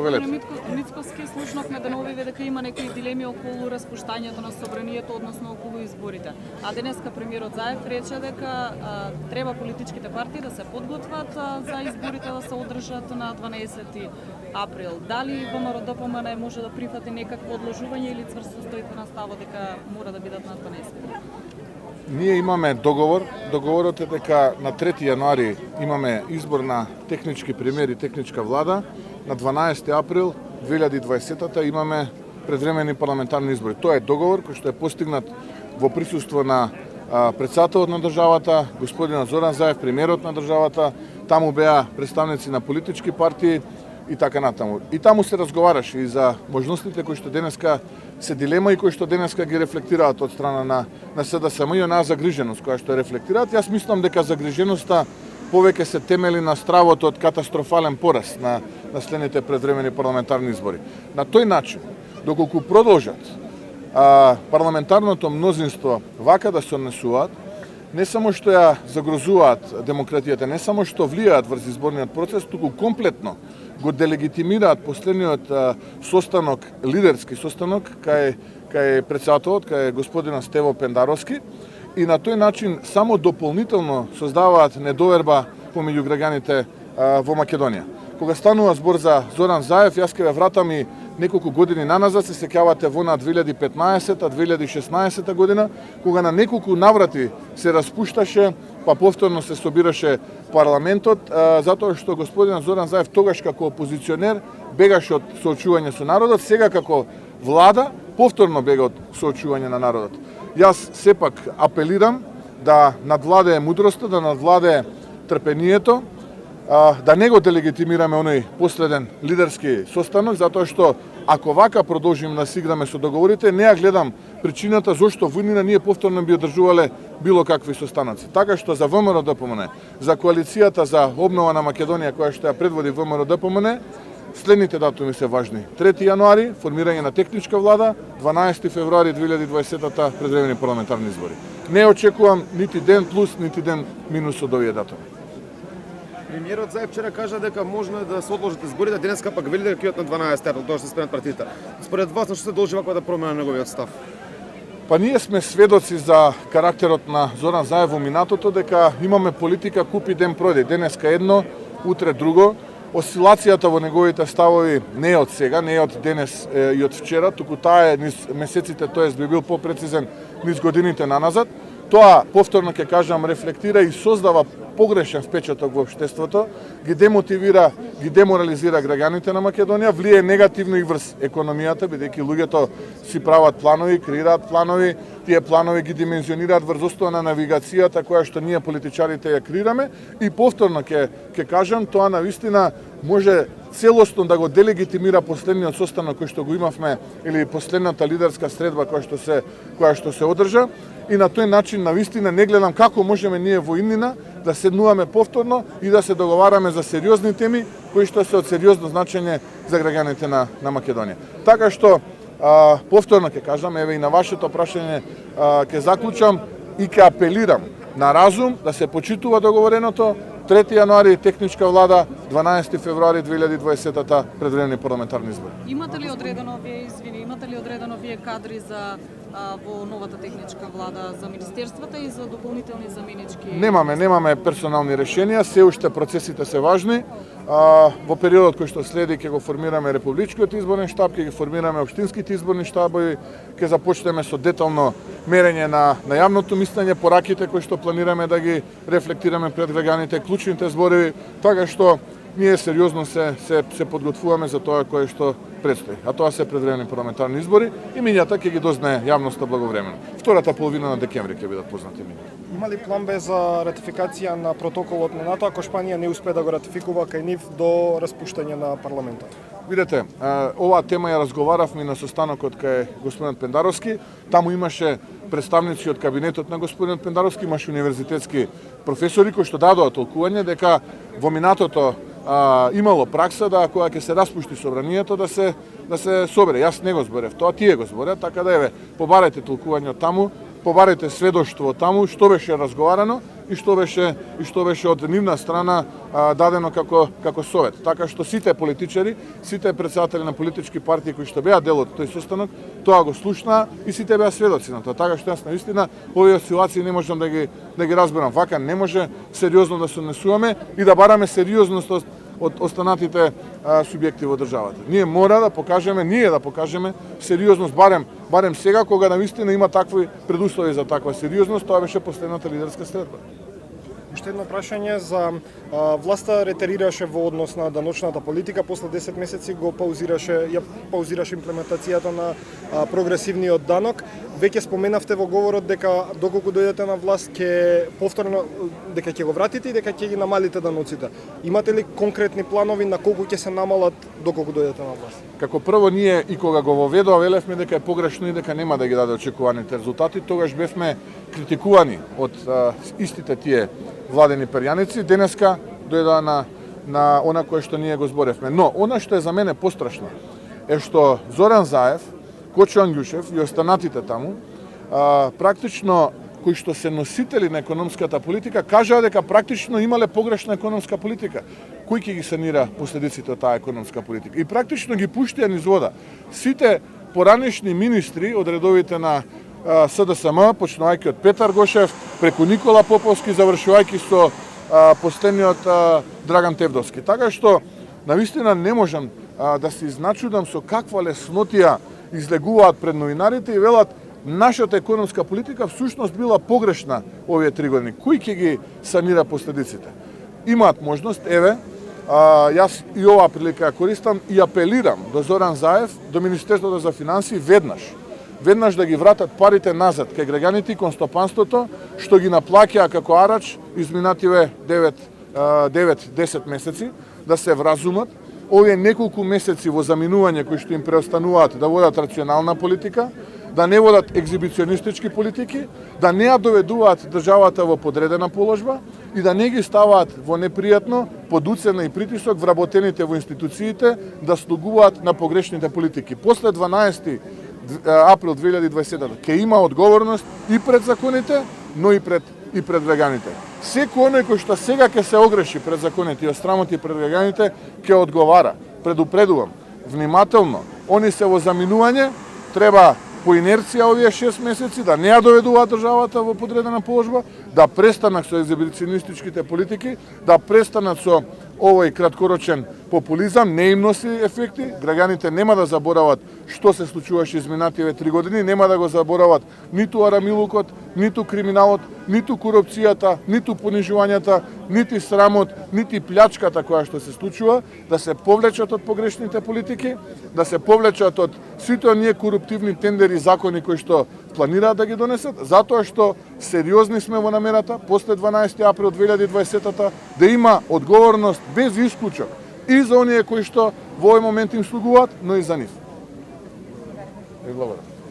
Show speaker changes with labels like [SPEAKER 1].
[SPEAKER 1] Повелете.
[SPEAKER 2] Мицковски слушнавме деновиве дека има некои дилеми околу распуштањето на собранието, односно околу изборите. А денеска премиерот Заев рече дека треба политичките партии да се подготват за изборите да се одржат на 12 април. Дали ВМРО-ДПМН може да прифати некакво одложување или цврсто стоите на ставот дека мора да бидат на 12?
[SPEAKER 1] Ние имаме договор. Договорот е дека на 3 јануари имаме избор на технички премиер и техничка влада. На 12 април 2020 имаме предвремени парламентарни избори. Тоа е договор кој што е постигнат во присуство на председателот на државата, господинот Зоран Заев, премиерот на државата, таму беа представници на политички партии и така натаму. И таму се разговараше и за можностите кои што денеска се дилема и кои што денеска ги рефлектираат од страна на СДСМ и онаа загриженост која што рефлектираат. Јас мислам дека загриженоста повеќе се темели на стравот од катастрофален пораз на следните предвремени парламентарни избори. На тој начин, доколку продолжат парламентарното мнозинство вака да се однесуваат, не само што ја загрозуваат демократијата, не само што влијаат врз изборниот процес, туку комплетно го делегитимираат последниот состанок, лидерски состанок, кај председателот, кај господинот Стево Пендаровски, и на тој начин само дополнително создаваат недоверба помеѓу граѓаните во Македонија. Кога станува збор за Зоран Заев, јас ќе ве вратам и неколку години наназад, се сеќавате во на 2015-2016 година, кога на неколку наврати се распушташе, па повторно се собираше парламентот, затоа што господинот Зоран Заев тогаш како опозиционер бегаше од соочување со народот, сега како влада повторно бега од соочување на народот. Јас сепак апелирам да надвладее мудроста, да надвладее трпението, да не го делегитимираме оној последен лидерски состанок, затоа што ако вака продолжим да си играме со договорите, не ја гледам причината зошто во иднина ние повторно би одржувале било какви состаноци. Така што за ВМРО-ДПМН, за коалицијата за обнова на Македонија која што ја предводи ВМРО-ДПМН, следните датуми се важни. 3 јануари формирање на техничка влада, 12 февруари 2020 предвремени парламентарни избори. Не очекувам нити ден плюс, нити ден минус од овие датуми.
[SPEAKER 3] Премиерот Заев вчера кажа дека можно да се одложат изборите, денеска пак вели дека ќе на 12 април, тоа што се спремат партиите. Според вас на што се должи ваква да промена на неговиот став?
[SPEAKER 1] Па ние сме сведоци за карактерот на Зоран Заев во минатото, дека имаме политика купи ден пројде, денеска едно, утре друго. Осцилацијата во неговите ставови не е од сега, не е од денес и од вчера, туку таа е низ месеците, тоест би бил попрецизен низ годините наназад. Тоа, повторно ќе кажам, рефлектира и создава погрешен впечаток во општеството, ги демотивира, ги деморализира граѓаните на Македонија, влие негативно и врз економијата, бидејќи луѓето си прават планови, креираат планови, тие планови ги димензионираат врз основа на навигацијата која што ние политичарите ја креираме и повторно ќе кажам, тоа навистина може целосно да го делегитимира последниот состанок кој што го имавме или последната лидерска средба која што се одржа. И на тој начин навистина не гледам како можеме ние во иднина да седнуваме повторно и да се договараме за сериозни теми кои што се од сериозно значење за граѓаните на Македонија. Така што повторно ќе кажам, еве и на вашето прашање ќе заклучам и ќе апелирам на разум да се почитува договореното. 3 јануари техничка влада, 12 февруари 2020 предвремени парламентарни избори.
[SPEAKER 2] Имате ли одредено вие кадри за во новата техничка влада за министерствата и за дополнителни заменички?
[SPEAKER 1] Немаме персонални решенија, се уште процесите се важни. Во периодот кој што следи ќе го формираме републичкиот изборен штаб, ќе ги формираме општинските изборни штабови, ќе започнеме со детално мерење на јавното мислење, пораките кои што планираме да ги рефлектираме пред граѓаните, клучните зборови, така што ние сериозно се подготвуваме за тоа кое што предстои. А тоа се предвремени парламентарни избори и мињата ќе ги дознае јавноста благовремено. Втората половина на декември ќе бидат познати мињата.
[SPEAKER 4] Има ли план Б за ратификација на протоколот на НАТО ако Шпанија не успее да го ратификува кај нив до распуштање на парламентот?
[SPEAKER 1] Видете, оваа тема ја разговаравме на состанокот кај господинот Пендаровски. Таму имаше представници од кабинетот на господинот Пендаровски, имаше универзитетски професори кои што дадоа толкување дека во минатото имало пракса да кога ќе се распушти собранието да се собере. Јас не го зборев, тоа тие го зборат, така да еве побарајте толкување од таму. побарите сведоштво таму што беше разговарано и што беше од нивна страна дадено како совет. Така што сите политичари, сите претседатели на политички партии кои што беа дел од тој состанок, тоа го слушнаа и сите беа сведоци на тоа. Така што јас наистина овие ситуации не можам да ги разберам. Вака не може сериозно да се однесуваме и да бараме сериозност од останатите субјекти во државата. Ние мора да покажеме сериозност барем сега кога навистина има такви предуслови за таква сериозност. Тоа беше последната лидерска средба.
[SPEAKER 4] Уште едно прашање за власта ретерираше во однос на даночната политика, после 10 месеци ја паузираше имплементацијата на прогресивниот данок. Веќе споменавте во говорот дека доколку дојдете на власт ќе повторно дека ќе го вратите и дека ќе ги намалите даноците. Имате ли конкретни планови на колку ќе се намалат доколку дојдете на власт?
[SPEAKER 1] Како прво ние и кога го воведува велевме дека е погрешно и дека нема да ги даде очекуваните резултати, тогаш бевме критикувани од истите тие владени перјаници. Денеска дојдоа на она кое што ние го зборевме. Но она што е за мене пострашно е што Зоран Заев, Кочо Ангјушев и останатите таму практично кои што се носители на економската политика кажаа дека практично имале погрешна економска политика. Кој ќе ги санира последиците од таа економска политика? И практично ги пуштија низ вода. Сите поранешни министри од редовите на СДСМ, почнувајќи од Петар Гошев, преку Никола Поповски, завршувајќи со последниот Драган Тевдовски. Така што, навистина не можам да се изначудам со каква леснотија излегуваат пред новинарите и велат нашата економска политика всушност била погрешна овие 3 години. Кој ќе ги санира последиците? Имаат можност, еве, јас и оваа прилика ја користам и апелирам до Зоран Заев, до Министерството за финансии веднаш да ги вратат парите назад кај граѓаните и кон стопанството што ги наплаќаа како арач изминативе 9-10 месеци, да се вразумат. Овие неколку месеци во заминување кои што им преостануваат да водат рационална политика, да не водат екзибиционистички политики, да не ја доведуваат државата во подредена положба и да не ги ставаат во непријатно под уцена и притисок вработените во институциите да слугуваат на погрешните политики. После 12 април 2020 ќе има одговорност и пред законите, но и пред граѓаните. Секој оној кој што сега ќе се огреши пред законите и осрамоти пред граѓаните ќе одговара. Предупредувам, внимателно, они се во заминување, треба по инерција овие 6 месеци да не ја доведуваат државата во подредена положба, да престанат со екзибиционистичките политики, да престанат со овој краткорочен популизам, не им носи ефекти. Граѓаните нема да заборават што се случуваше изминативе 3 години, нема да го заборават ниту арамилукот, ниту криминалот, ниту корупцијата, ниту понижувањата, нити срамот, нити плячката која што се случува, да се повлечат од погрешните политики, да се повлечат од сите оние коруптивни тендери закони кои што планираат да ги донесат, затоа што сериозни сме во намерата после 12 април 2020 да има одговорност без исклучок и за оние кои што во овој момент им слугуваат, но и за нив. Благодарам.